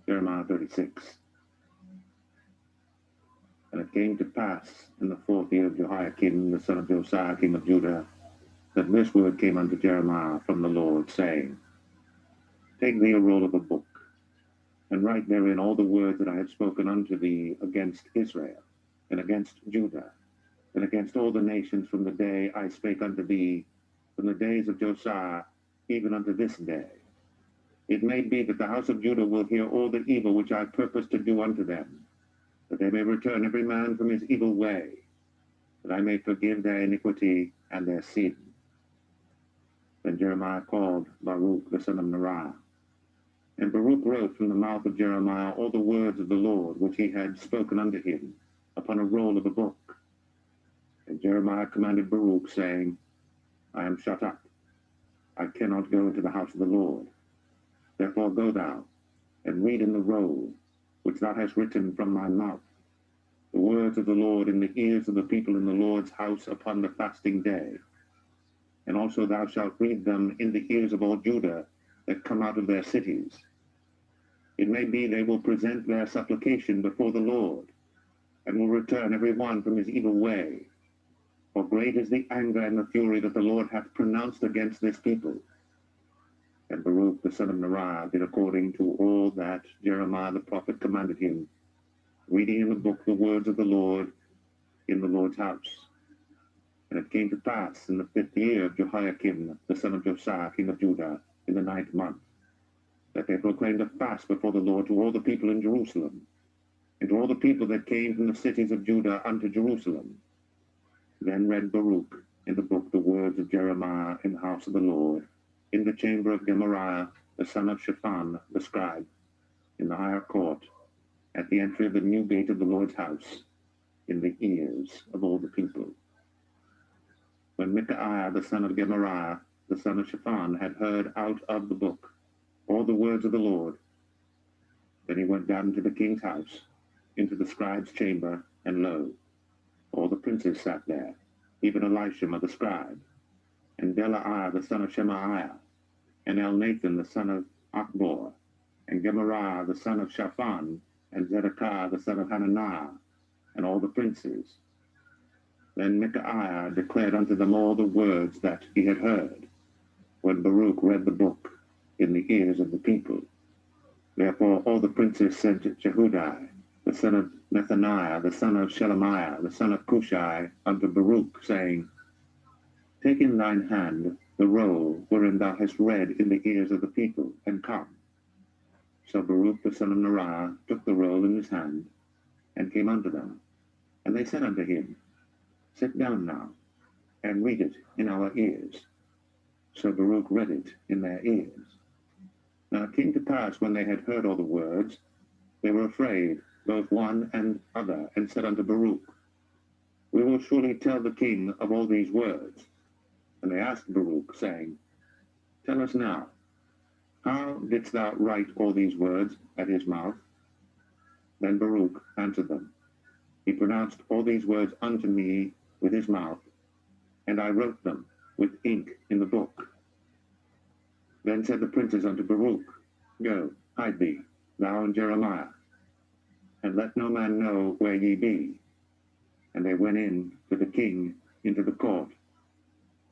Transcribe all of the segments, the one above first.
Jeremiah 36. And it came to pass in the 4th year of Jehoiakim, the son of Josiah, king of Judah, that this word came unto Jeremiah from the Lord, saying, Take thee a roll of a book, and write therein all the words that I have spoken unto thee against Israel, and against Judah, and against all the nations from the day I spake unto thee, from the days of Josiah, even unto this day. It may be that the house of Judah will hear all the evil which I purpose to do unto them, that they may return every man from his evil way, that I may forgive their iniquity and their sin. Then Jeremiah called Baruch the son of Neriah. And Baruch wrote from the mouth of Jeremiah all the words of the Lord which he had spoken unto him upon a roll of a book. And Jeremiah commanded Baruch, saying, I am shut up. I cannot go into the house of the Lord. Therefore go thou, and read in the roll which thou hast written from my mouth, the words of the Lord in the ears of the people in the Lord's house upon the fasting day. And also thou shalt read them in the ears of all Judah that come out of their cities. It may be they will present their supplication before the Lord, and will return every one from his evil way. For great is the anger and the fury that the Lord hath pronounced against this people. And Baruch the son of Neriah did according to all that Jeremiah the prophet commanded him, reading in the book the words of the Lord in the Lord's house. And it came to pass in the 5th year of Jehoiakim, the son of Josiah, king of Judah, in the 9th month, that they proclaimed a fast before the Lord to all the people in Jerusalem, and to all the people that came from the cities of Judah unto Jerusalem. Then read Baruch in the book the words of Jeremiah in the house of the Lord, in the chamber of Gemariah, the son of Shaphan, the scribe, in the higher court, at the entry of the new gate of the Lord's house, in the ears of all the people. When Micaiah, the son of Gemariah, the son of Shaphan, had heard out of the book all the words of the Lord, then he went down to the king's house, into the scribe's chamber, and lo, all the princes sat there, even Elishama the scribe, and Delaiah the son of Shemaiah, and Elnathan the son of Achbor, and Gemariah the son of Shaphan, and Zedekiah the son of Hananiah, and all the princes. Then Micaiah declared unto them all the words that he had heard, when Baruch read the book in the ears of the people. Therefore all the princes sent Jehudi, the son of Nethaniah, the son of Shelemiah, the son of Cushai, unto Baruch, saying, Take in thine hand the roll wherein thou hast read in the ears of the people, and come. So Baruch the son of Neriah took the roll in his hand, and came unto them. And they said unto him, Sit down now, and read it in our ears. So Baruch read it in their ears. Now it came to pass, when they had heard all the words, they were afraid, both one and other, and said unto Baruch, We will surely tell the king of all these words. And they asked Baruch, saying, Tell us now, how didst thou write all these words at his mouth? Then Baruch answered them, He pronounced all these words unto me with his mouth, and I wrote them with ink in the book. Then said the princes unto Baruch, Go, hide thee, thou and Jeremiah, and let no man know where ye be. And they went in to the king into the court.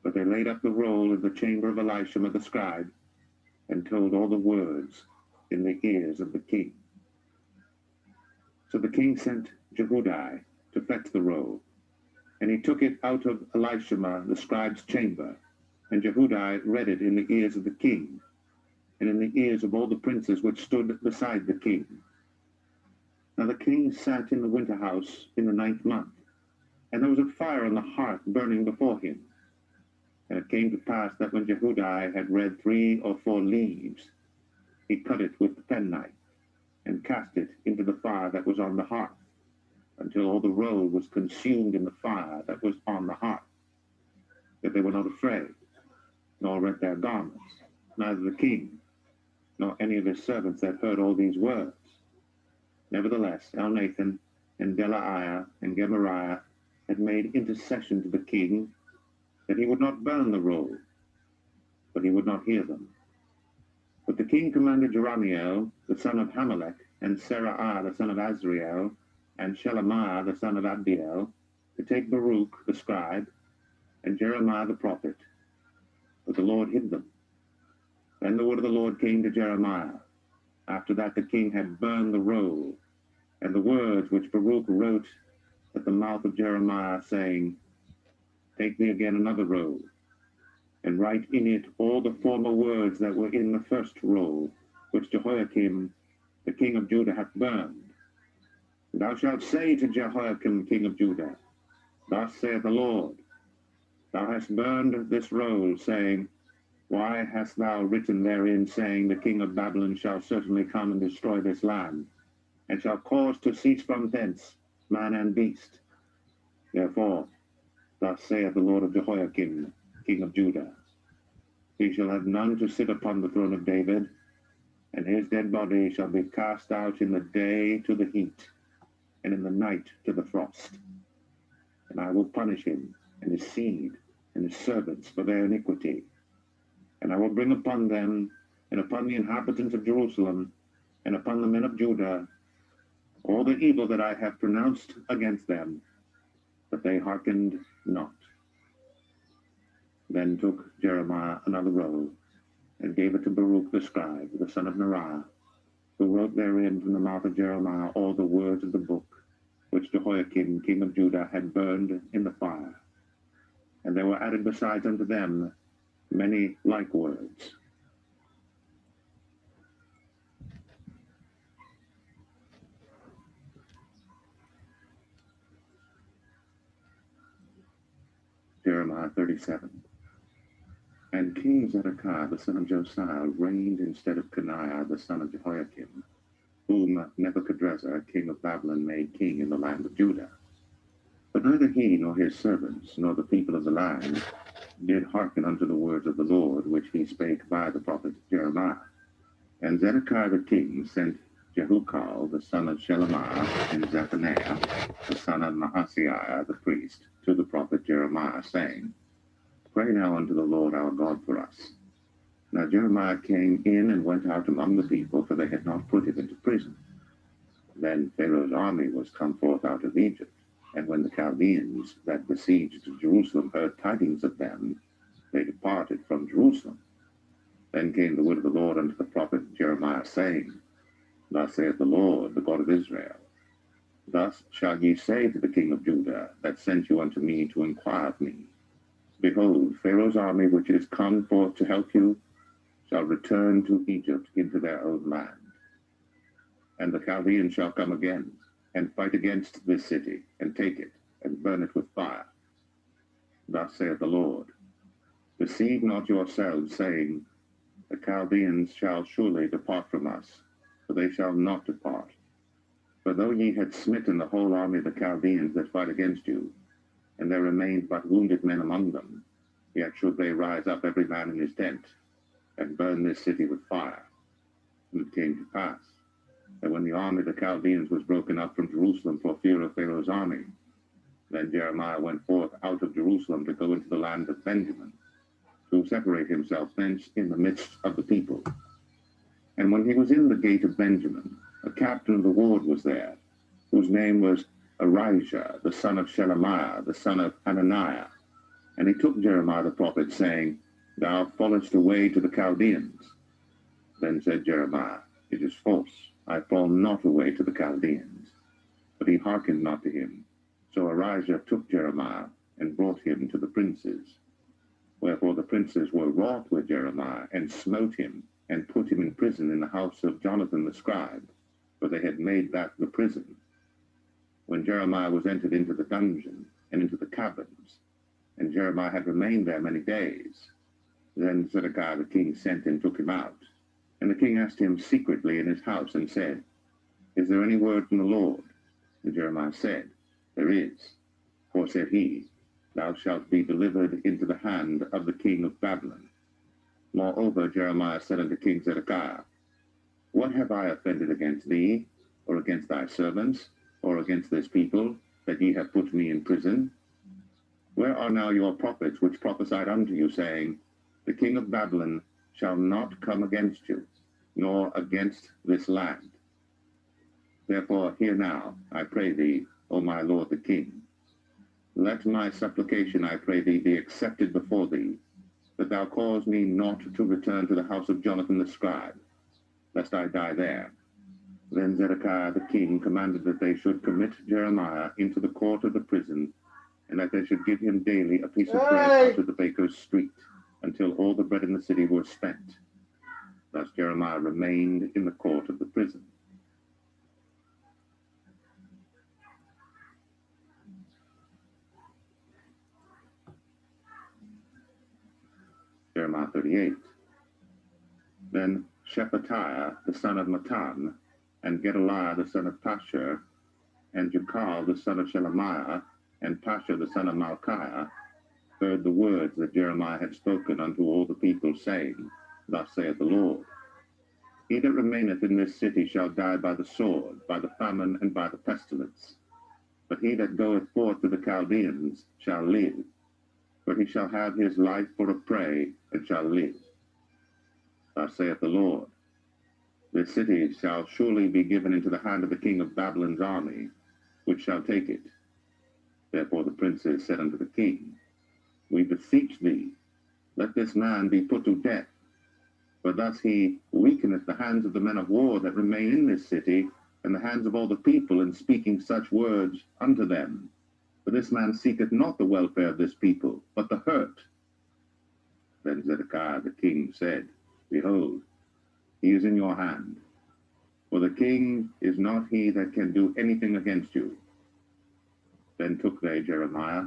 But they laid up the roll in the chamber of Elishama the scribe, and told all the words in the ears of the king. So the king sent Jehudi to fetch the roll, and he took it out of Elishama the scribe's chamber, and Jehudi read it in the ears of the king, and in the ears of all the princes which stood beside the king. Now the king sat in the winter house in the 9th month, and there was a fire on the hearth burning before him. And it came to pass that when Jehudi had read 3 or 4 leaves, he cut it with the penknife, and cast it into the fire that was on the hearth, until all the roll was consumed in the fire that was on the hearth. Yet they were not afraid, nor rent their garments, neither the king, nor any of his servants that heard all these words. Nevertheless, Elnathan and Delaiah and Gemariah had made intercession to the king, that he would not burn the roll, but he would not hear them. But the king commanded Jerahmeel, the son of Hamelech, and Serah the son of Azriel, and Shelemiah the son of Abdiel, to take Baruch the scribe, and Jeremiah the prophet. But the Lord hid them. Then the word of the Lord came to Jeremiah. After that the king had burned the roll, and the words which Baruch wrote at the mouth of Jeremiah, saying, Take thee again another roll, and write in it all the former words that were in the first roll, which Jehoiakim the king of Judah hath burned. And thou shalt say to Jehoiakim king of Judah, Thus saith the Lord, Thou hast burned this roll, saying, Why hast thou written therein, saying, The king of Babylon shall certainly come and destroy this land, and shall cause to cease from thence man and beast? Therefore, thus saith the Lord of Jehoiakim, king of Judah, He shall have none to sit upon the throne of David, and his dead body shall be cast out in the day to the heat, and in the night to the frost. And I will punish him, and his seed, and his servants for their iniquity. And I will bring upon them, and upon the inhabitants of Jerusalem, and upon the men of Judah, all the evil that I have pronounced against them, but they hearkened not. Then took Jeremiah another roll, and gave it to Baruch the scribe, the son of Neriah, who wrote therein from the mouth of Jeremiah all the words of the book, which Jehoiakim king of Judah had burned in the fire. And there were added besides unto them many like words. Jeremiah 37. And King Zedekiah the son of Josiah reigned instead of Coniah the son of Jehoiakim, whom Nebuchadrezzar king of Babylon made king in the land of Judah. But neither he nor his servants nor the people of the land did hearken unto the words of the Lord, which he spake by the prophet Jeremiah. And Zedekiah the king sent Jehukal the son of Shelemiah, and Zephaniah the son of Maaseiah the priest, to the prophet Jeremiah, saying, Pray now unto the Lord our God for us. Now Jeremiah came in and went out among the people, for they had not put him into prison. Then Pharaoh's army was come forth out of Egypt, and when the Chaldeans that besieged Jerusalem heard tidings of them, they departed from Jerusalem. Then came the word of the Lord unto the prophet Jeremiah, saying, Thus saith the Lord, the God of Israel, Thus shall ye say to the king of Judah, that sent you unto me to inquire of me, Behold, Pharaoh's army, which is come forth to help you, shall return to Egypt into their own land. And the Chaldeans shall come again, and fight against this city, and take it, and burn it with fire. Thus saith the Lord, Deceive not yourselves, saying, The Chaldeans shall surely depart from us, for they shall not depart. For though ye had smitten the whole army of the Chaldeans that fight against you, and there remained but wounded men among them, yet should they rise up every man in his tent, and burn this city with fire. And it came to pass, that when the army of the Chaldeans was broken up from Jerusalem for fear of Pharaoh's army, then Jeremiah went forth out of Jerusalem to go into the land of Benjamin, to separate himself thence in the midst of the people. And when he was in the gate of Benjamin, a captain of the ward was there, whose name was Arijah, the son of Shelemiah, the son of Hananiah. And he took Jeremiah the prophet, saying, Thou fallest away to the Chaldeans. Then said Jeremiah, It is false, I fall not away to the Chaldeans. But he hearkened not to him. So Arijah took Jeremiah, and brought him to the princes. Wherefore the princes were wroth with Jeremiah, and smote him, and put him in prison in the house of Jonathan the scribe, for they had made that the prison. When Jeremiah was entered into the dungeon, and into the caverns, and Jeremiah had remained there many days, then Zedekiah the king sent and took him out. And the king asked him secretly in his house, and said, Is there any word from the Lord? And Jeremiah said, There is. For said he, Thou shalt be delivered into the hand of the king of Babylon. Moreover, Jeremiah said unto King Zedekiah, What have I offended against thee, or against thy servants, or against this people, that ye have put me in prison? Where are now your prophets which prophesied unto you, saying, The king of Babylon shall not come against you, nor against this land? Therefore, hear now, I pray thee, O my lord the king. Let my supplication, I pray thee, be accepted before thee, that thou cause me not to return to the house of Jonathan the scribe, lest I die there. Then Zedekiah the king commanded that they should commit Jeremiah into the court of the prison, and that they should give him daily a piece of bread out of the baker's street, until all the bread in the city was spent. Thus Jeremiah remained in the court of the prison. Jeremiah 38. Then Shephatiah the son of Mattan, and Gedaliah the son of Pashur, and Jekal the son of Shelemiah, and Pashur the son of Malchiah, heard the words that Jeremiah had spoken unto all the people, saying, Thus saith the Lord, He that remaineth in this city shall die by the sword, by the famine, and by the pestilence. But he that goeth forth to the Chaldeans shall live, for he shall have his life for a prey, and shall live. Thus saith the Lord, This city shall surely be given into the hand of the king of Babylon's army, which shall take it. Therefore the princes said unto the king, We beseech thee, let this man be put to death, for thus he weakeneth the hands of the men of war that remain in this city, and the hands of all the people in speaking such words unto them. For this man seeketh not the welfare of this people, but the hurt. Then Zedekiah the king said, Behold, he is in your hand. For the king is not he that can do anything against you. Then took they Jeremiah,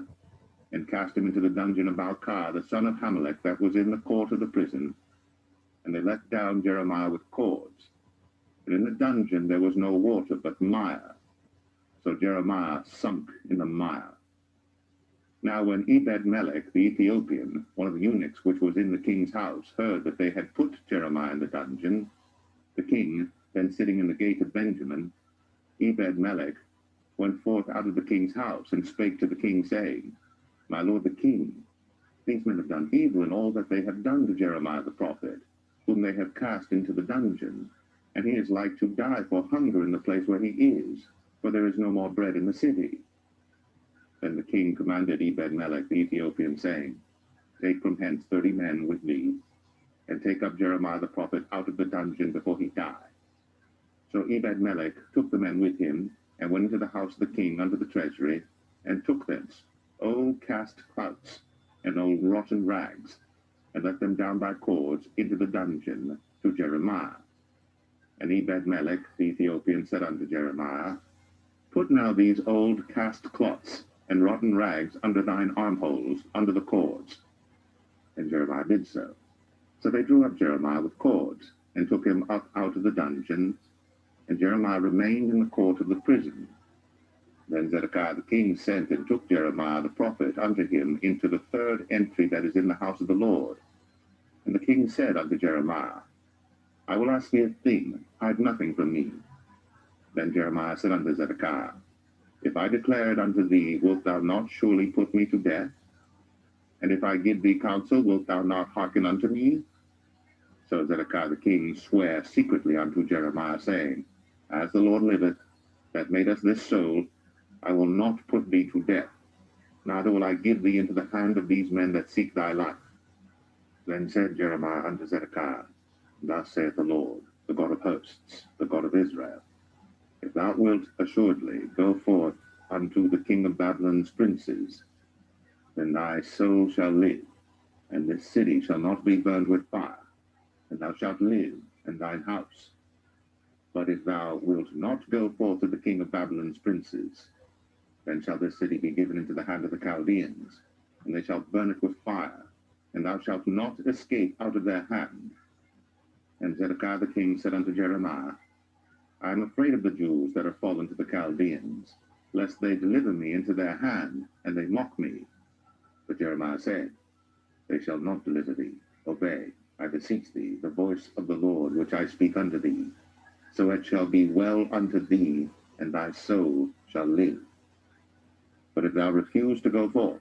and cast him into the dungeon of Balcah, the son of Hamelech, that was in the court of the prison. And they let down Jeremiah with cords. And in the dungeon there was no water, but mire. So Jeremiah sunk in the mire. Now when Ebed-melech the Ethiopian, one of the eunuchs which was in the king's house, heard that they had put Jeremiah in the dungeon, the king, then sitting in the gate of Benjamin, Ebed-melech went forth out of the king's house, and spake to the king, saying, My lord the king, these men have done evil in all that they have done to Jeremiah the prophet, whom they have cast into the dungeon, and he is like to die for hunger in the place where he is, for there is no more bread in the city. Then the king commanded Ebed-melech the Ethiopian, saying, Take from hence 30 men with thee, and take up Jeremiah the prophet out of the dungeon before he die. So Ebed-melech took the men with him, and went into the house of the king unto the treasury, and took thence old cast clouts and old rotten rags, and let them down by cords into the dungeon to Jeremiah. And Ebed-melech the Ethiopian said unto Jeremiah, Put now these old cast cloths and rotten rags under thine armholes, under the cords. And Jeremiah did so. So they drew up Jeremiah with cords, and took him up out of the dungeon, and Jeremiah remained in the court of the prison. Then Zedekiah the king sent and took Jeremiah the prophet unto him into the third entry that is in the house of the Lord. And the king said unto Jeremiah, I will ask thee a thing, hide nothing from me. Then Jeremiah said unto Zedekiah, If I declare it unto thee, wilt thou not surely put me to death? And if I give thee counsel, wilt thou not hearken unto me? So Zedekiah the king sware secretly unto Jeremiah, saying, As the Lord liveth, that made us this soul, I will not put thee to death, neither will I give thee into the hand of these men that seek thy life. Then said Jeremiah unto Zedekiah, Thus saith the Lord, the God of hosts, the God of Israel, If thou wilt assuredly go forth unto the king of Babylon's princes, then thy soul shall live, and this city shall not be burned with fire, and thou shalt live, and thine house. But if thou wilt not go forth to the king of Babylon's princes, then shall this city be given into the hand of the Chaldeans, and they shall burn it with fire, and thou shalt not escape out of their hand. And Zedekiah the king said unto Jeremiah, I am afraid of the Jews that are fallen to the Chaldeans, lest they deliver me into their hand, and they mock me. But Jeremiah said, They shall not deliver thee. Obey, I beseech thee, the voice of the Lord which I speak unto thee. So it shall be well unto thee, and thy soul shall live. But if thou refuse to go forth,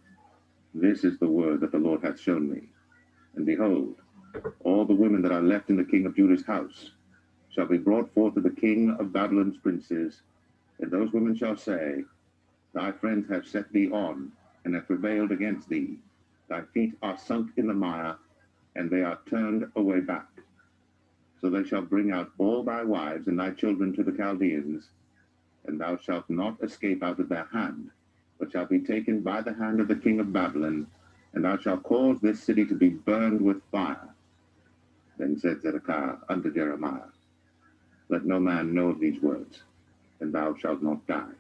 this is the word that the Lord hath shown me. And behold, all the women that are left in the king of Judah's house shall be brought forth to the king of Babylon's princes, and those women shall say, Thy friends have set thee on, and have prevailed against thee. Thy feet are sunk in the mire, and they are turned away back. So they shall bring out all thy wives and thy children to the Chaldeans, and thou shalt not escape out of their hand, but shalt be taken by the hand of the king of Babylon, and thou shalt cause this city to be burned with fire. Then said Zedekiah unto Jeremiah, Let no man know of these words, and thou shalt not die.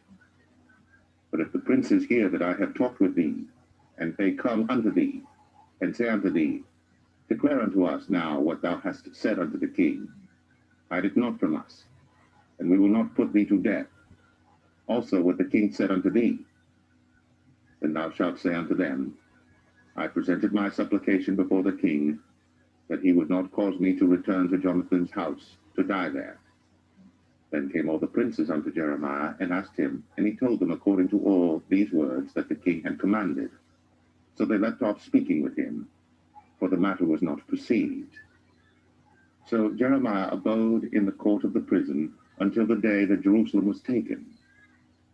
But if the princes hear that I have talked with thee, and they come unto thee, and say unto thee, Declare unto us now what thou hast said unto the king. Hide it not from us, and we will not put thee to death. Also what the king said unto thee. Then thou shalt say unto them, I presented my supplication before the king, that he would not cause me to return to Jonathan's house, to die there. Then came all the princes unto Jeremiah, and asked him, and he told them according to all these words that the king had commanded. So they left off speaking with him, for the matter was not perceived. So Jeremiah abode in the court of the prison until the day that Jerusalem was taken,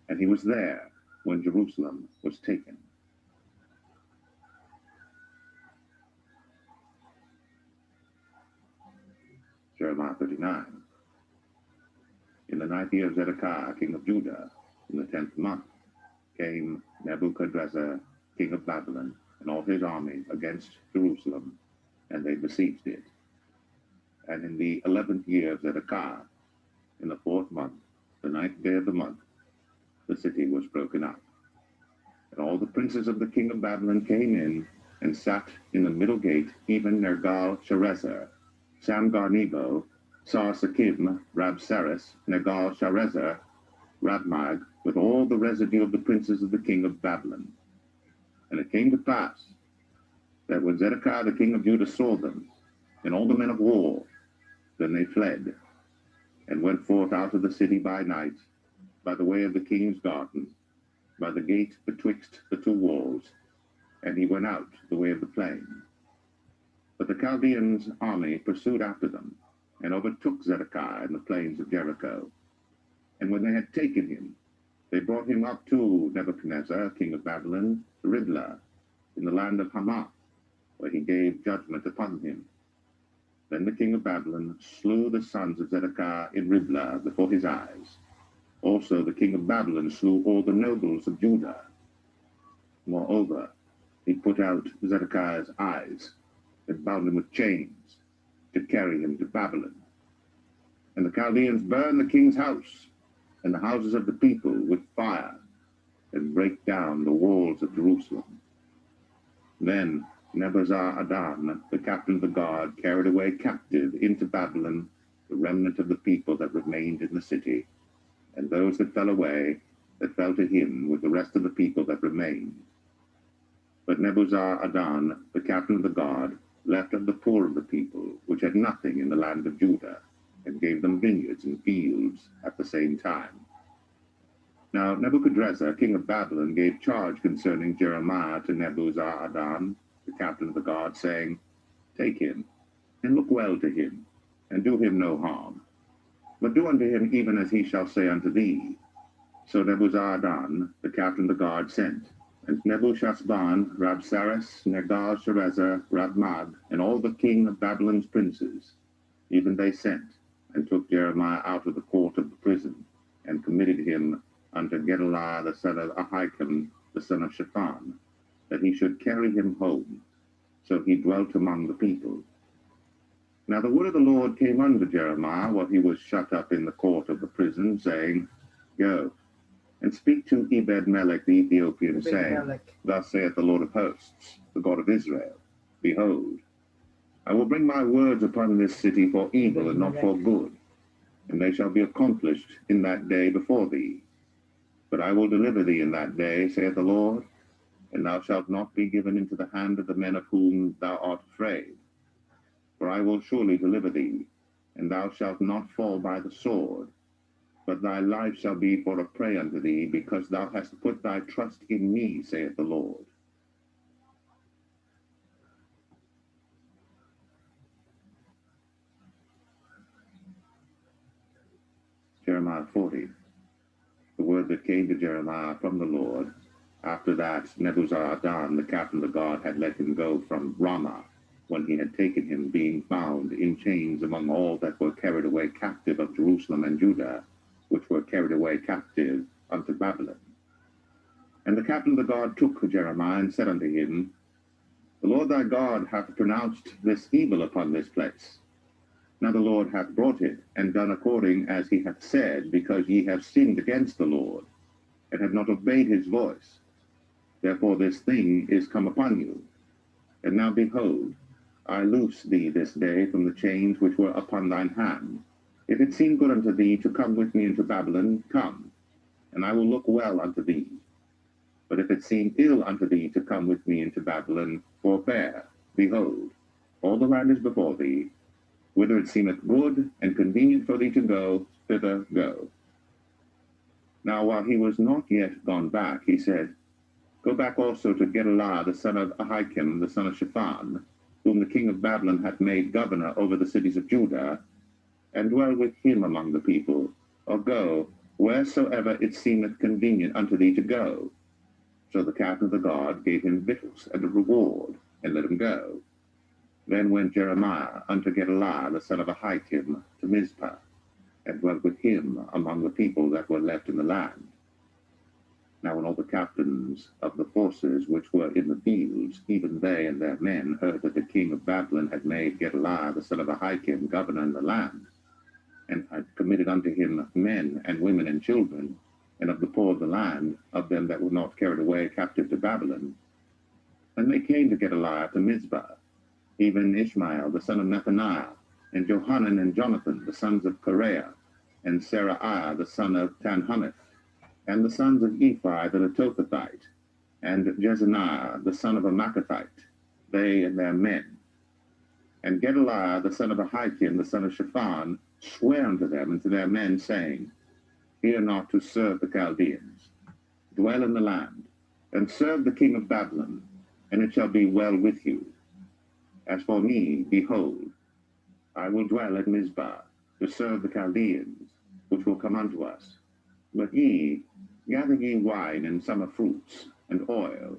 and he was there when Jerusalem was taken. Jeremiah 39. In the 9th year of Zedekiah, king of Judah, in the 10th month, came Nebuchadrezzar, king of Babylon, and all his army against Jerusalem, and they besieged it. And in the 11th year of Zedekiah, in the 4th month, the 9th day of the month, the city was broken up. And all the princes of the king of Babylon came in, and sat in the middle gate, even Nergal-Sharezer, Samgar-Nebo, Sar-Sakim, Rabsaris, Nergal-Sharezer, Rabmag, with all the residue of the princes of the king of Babylon. And it came to pass that when Zedekiah the king of Judah saw them, and all the men of war, then they fled, and went forth out of the city by night, by the way of the king's garden, by the gate betwixt the two walls, and he went out the way of the plain. But the Chaldeans' army pursued after them, and overtook Zedekiah in the plains of Jericho. And when they had taken him, they brought him up to Nebuchadnezzar, king of Babylon, to Riblah, in the land of Hamath, where he gave judgment upon him. Then the king of Babylon slew the sons of Zedekiah in Riblah before his eyes. Also the king of Babylon slew all the nobles of Judah. Moreover, he put out Zedekiah's eyes, and bound him with chains, to carry him to Babylon. And the Chaldeans burned the king's house, and the houses of the people with fire, and brake down the walls of Jerusalem. Then Nebuzaradan, the captain of the guard, carried away captive into Babylon the remnant of the people that remained in the city, and those that fell away, that fell to him with the rest of the people that remained. But Nebuzaradan, the captain of the guard, left of the poor of the people, which had nothing in the land of Judah, and gave them vineyards and fields at the same time. Now Nebuchadrezzar, king of Babylon, gave charge concerning Jeremiah to Nebuzaradan, the captain of the guard, saying, Take him, and look well to him, and do him no harm, but do unto him even as he shall say unto thee. So Nebuzaradan, the captain of the guard, sent, and Nebuchadnezzar, Rabsaris, Nergal-Sharezer, Rabmag, and all the king of Babylon's princes, even they sent, and took Jeremiah out of the court of the prison, and committed him unto Gedaliah the son of Ahikam, the son of Shaphan, that he should carry him home. So he dwelt among the people. Now the word of the Lord came unto Jeremiah while he was shut up in the court of the prison, saying, Go, and speak to Ebed-melech the Ethiopian, saying, Thus saith the Lord of hosts, the God of Israel, Behold, I will bring my words upon this city for evil and not for good, and they shall be accomplished in that day before thee. But I will deliver thee in that day, saith the Lord, and thou shalt not be given into the hand of the men of whom thou art afraid. For I will surely deliver thee, and thou shalt not fall by the sword, but thy life shall be for a prey unto thee, because thou hast put thy trust in me, saith the Lord. Jeremiah 40. The word that came to Jeremiah from the Lord. After that, Nebuzaradan, the captain of the guard, had let him go from Ramah, when he had taken him, being found in chains among all that were carried away captive of Jerusalem and Judah, which were carried away captive unto Babylon. And the captain of the guard took Jeremiah and said unto him, The Lord thy God hath pronounced this evil upon this place. Now the Lord hath brought it, and done according as he hath said, because ye have sinned against the Lord, and have not obeyed his voice. Therefore this thing is come upon you. And now behold, I loose thee this day from the chains which were upon thine hand. If it seem good unto thee to come with me into Babylon, come, and I will look well unto thee. But if it seem ill unto thee to come with me into Babylon, forbear. Behold, all the land is before thee. Whither it seemeth good and convenient for thee to go, thither go. Now while he was not yet gone back, he said, Go back also to Gedaliah the son of Ahikam, the son of Shaphan, whom the king of Babylon hath made governor over the cities of Judah, and dwell with him among the people, or go wheresoever it seemeth convenient unto thee to go. So the captain of the guard gave him victuals and a reward, and let him go. Then went Jeremiah unto Gedaliah the son of Ahikam to Mizpah, and dwelt with him among the people that were left in the land. Now when all the captains of the forces which were in the fields, even they and their men, heard that the king of Babylon had made Gedaliah the son of Ahikam governor in the land, and had committed unto him men and women and children, and of the poor of the land, of them that were not carried away captive to Babylon, and they came to Gedaliah to Mizpah, even Ishmael the son of Nethaniah, and Johanan and Jonathan the sons of Kareah, and Seraiah the son of Tanhumeth, and the sons of Ephi the Netophathite, and Jezaniah the son of a Maachathite, they and their men. And Gedaliah the son of Ahikam the son of Shaphan sware unto them and to their men, saying, Fear not to serve the Chaldeans. Dwell in the land, and serve the king of Babylon, and it shall be well with you. As for me, behold, I will dwell at Mizpah, to serve the Chaldeans, which will come unto us. But ye, gather ye wine and summer fruits, and oil,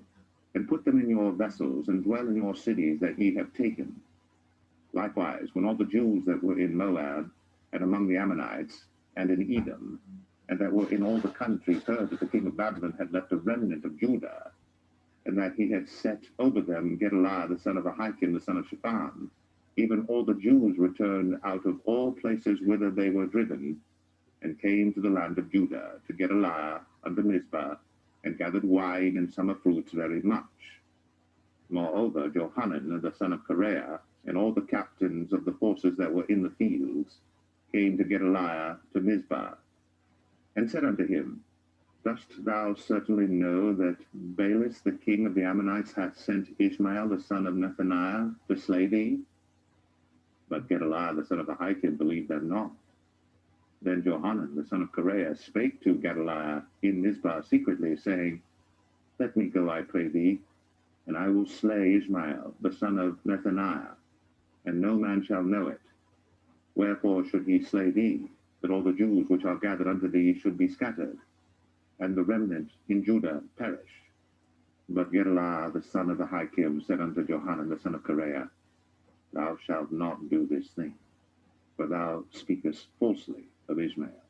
and put them in your vessels, and dwell in your cities that ye have taken. Likewise, when all the Jews that were in Moab, and among the Ammonites, and in Edom, and that were in all the country, heard that the king of Babylon had left a remnant of Judah, and that he had set over them Gedaliah the son of Ahikam the son of Shaphan, even all the Jews returned out of all places whither they were driven, and came to the land of Judah, to Gedaliah unto Mizpah, and gathered wine and summer fruits very much. Moreover, Johanan the son of Kareah, and all the captains of the forces that were in the fields, came to Gedaliah to Mizpah, and said unto him, Dost thou certainly know that Baalis the king of the Ammonites hath sent Ishmael the son of Nethaniah to slay thee? But Gedaliah the son of Ahikam believed them not. Then Johanan the son of Kareah spake to Gedaliah in Mizpah secretly, saying, Let me go, I pray thee, and I will slay Ishmael the son of Nethaniah, and no man shall know it. Wherefore should he slay thee, that all the Jews which are gathered unto thee should be scattered, and the remnant in Judah perish? But Gedaliah the son of Ahikam said unto Johanan the son of Kareah, Thou shalt not do this thing, for thou speakest falsely of Ishmael.